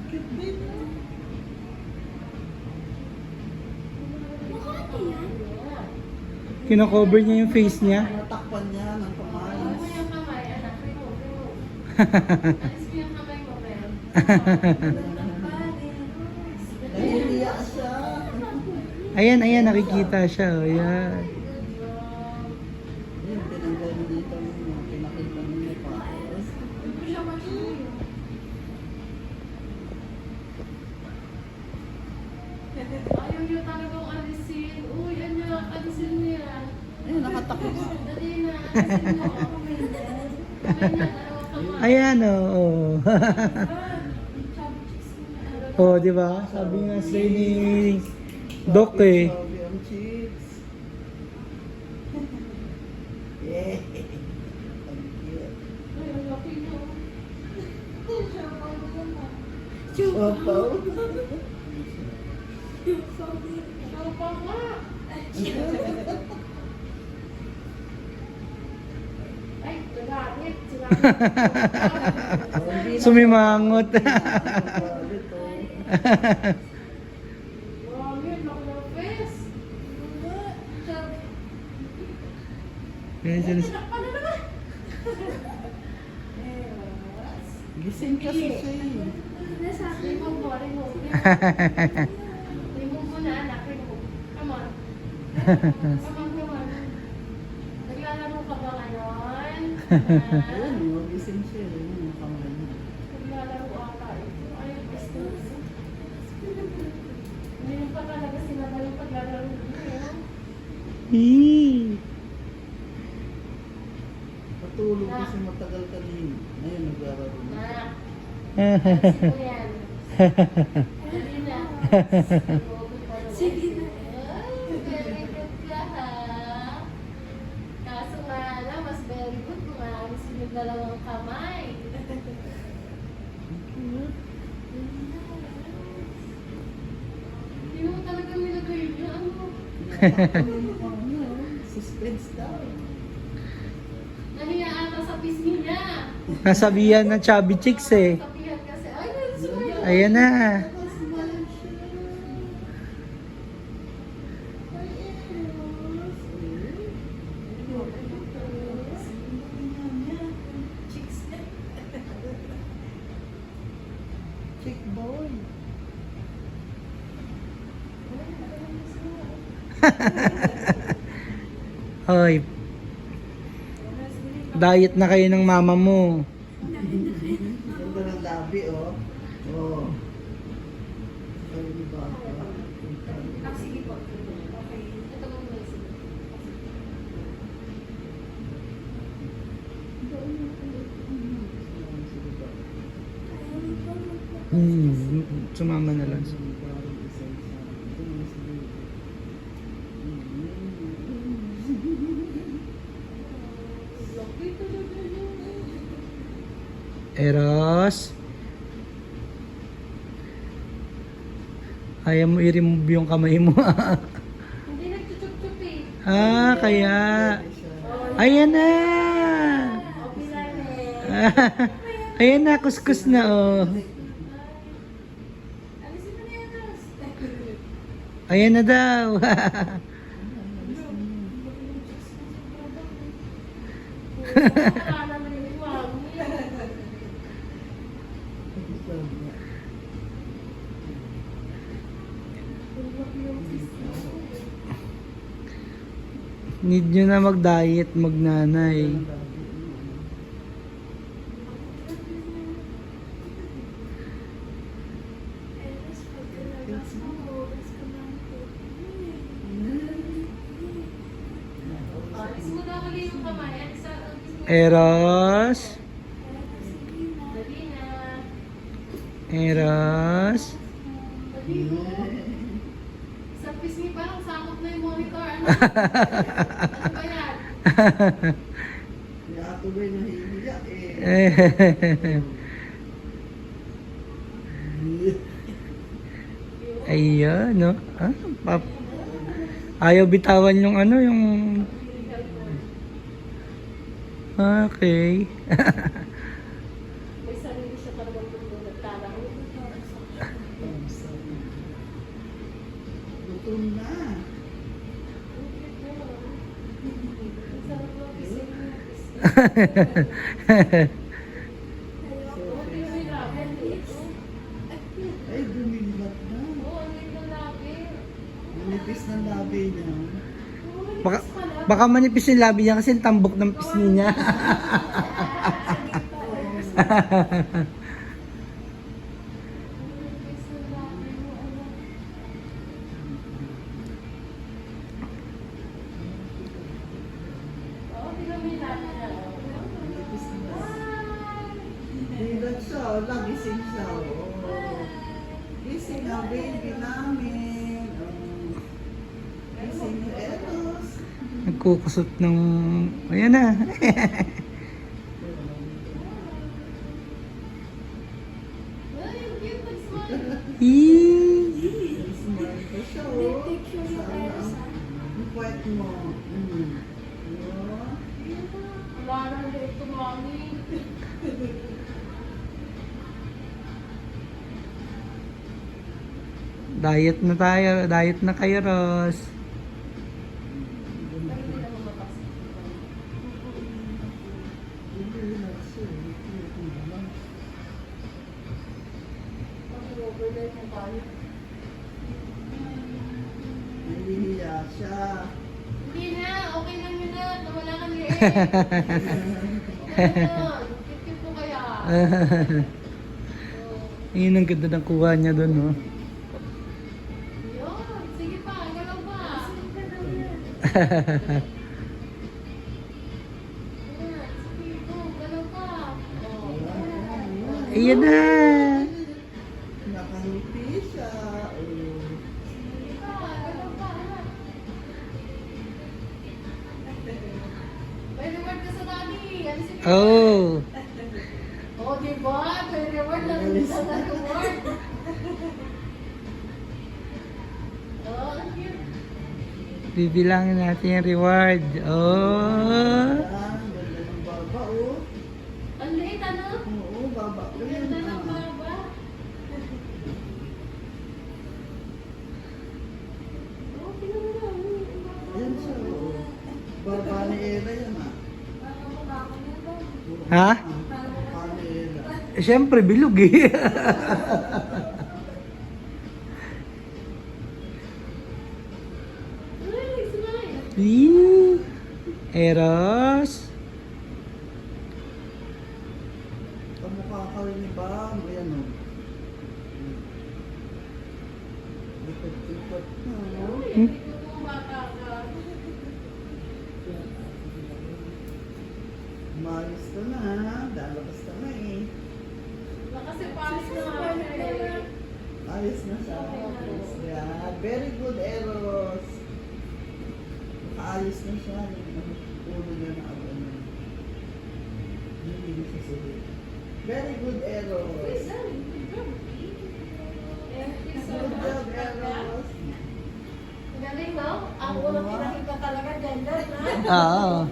cute din. Kino-cover niya yung face niya. Natakpan niya ng kamay. Ano mo yung kamay, anak? Remove. Alis mo yung kamay mo, Bel. Nahihiya siya. Ayan, ayan, nakikita siya. Oh, ayan. Yun, tinanggal mo dito. Pinakita mo niya pa. Hindi siya matuloy. Ayaw niyo talagang alisin. Uy, ano, alisin niya. Ayun, nakatakot. Dali na, alisin mo. Kamay niya, dalawa kamay. Ayan, oo. Oh, di ba? Sabi nga sa ni Doc eh. Sabi ang cheeks. Yeah. Ang cute. Ay, ang laki niyo. Papaw. Sopa nga. Ay, tulangit. Sumimangot. Mami, nakulapes. Ayan sila. Ano naman? Gising kasi siya eh. Remove mo, remove. Remove mo na, anak. Remove. Come on. Come on, come on. Naglalaro ka ba ngayon? Ayun, gising siya eh. Yung kamay niya. Naglalaro ata ito. Ay, gusto. Hindi pa talaga sinabi yung paglalaro niyo. Hee. Patulog kasi matagal kanina. Ngayon, naglalaro na. Anak, sino yan? Dali na. Sige na. Ay, very good ka ha. Kaso nga lang, mas very good kung aalis yung dalawang kamay. Hindi mo talaga nilagay niyo. Ano? Suspense daw. Nahiya ata sa pisngi niya. Nasabihan ng chubby chicks eh. Sabihan kasi, ay, nagsumayo. Ayan na. Chick boy. Hoy. Diet na kayo ng mama mo. Ganda ng labi, oh. Oh. Ay, di ba? Sige po. Okay. Ito mo message. Sumama na lang. Eros. Ayaw mo i-remove yung kamay mo. Hindi nagtutup-tup eh. Kaya. Ayan na. Okay lang eh. Ayan na, kuskus na oh. Alisin mo na yan, Ros. Ayan na daw. Wala naman yung wag. Need nyo na mag-diet, magnanay. Alis mo na ulit yung kamay. Alis sa Eros. Dali na. Eros. Dali mo. Sa pisngi parang sakot na yung monitor. Ano? Ano ba yan? Kaya tuloy na hihiya eh. Ayan, no? Ayaw bitawan yung ano, yung... Okay. May sarili siya talagang nagtalang. Ay, dumilat na. Oo, ang liit ng labi. Manipis ng labi niya. Baka, baka manipis yung labi niya kasi yung tambok ng pisngi niya. Manipis ng labi mo, ano. Oo, tingnan mo yung labi niya. Manipis ng labi. Dilat siya, wala, gising siya. Oh. Gising ang baby namin. Oh. Gising ni Eros. Nagkukusot ng... Ayan na. Ay, ang cute, nag-smile. Smile pa siya, oh. Sana ang puwet mo. Oh. Wala na ulit ito, mami. Diet na tayo. Diet na kayo, Ros. Pero hindi naman mataas. Mag-overnight mo tayo. Nahihiya siya. Hindi na, okay lang yun na. Nawala ka ni Ed. Okay na. Cute mo kaya. Ayun ang ganda ng kuha niya doon, no? Yun, sige pa, galaw pa. Ayan, sige, go, galaw pa. Oh. Ayan na. Nakalupi siya. Oh. Sige pa, galaw pa. Ayan. May reward ka sa daddy. Alisin mo. Oh. Oh, diba? May reward na rin sa reward. Oh, ang cute. Bibilangin natin yung reward. Oh. Ganda ng baba, oh. Ang liit, ano? Oo, baba ko Ang yun. ganda ng Ah. baba. Oh, tingnan mo na. Ang baba. Ayan siya, oh. Baba ni Ella yan, ah. Parang mababa na to. Ha? Baba ni Ella. Eh, siyempre, bilog eh. Ay, smile. Eee. Eros. Kamukha ka rin ni Bam. Ayan, oh. Likot-likot na, oh. Uy, hindi ko bumata ka. Umayos ka na, ha? Lalabas ka na, eh. Nakasipalis na nga. Ayos na siya. Yeah, very good, Eros. Ayos na siya. Ulo niya na ako. Hindi na siya sulit. Very good, Eros. Thank you so Good much. job, Eros. Galing, no? Ang unang pinakita talaga, gender, na? Oo.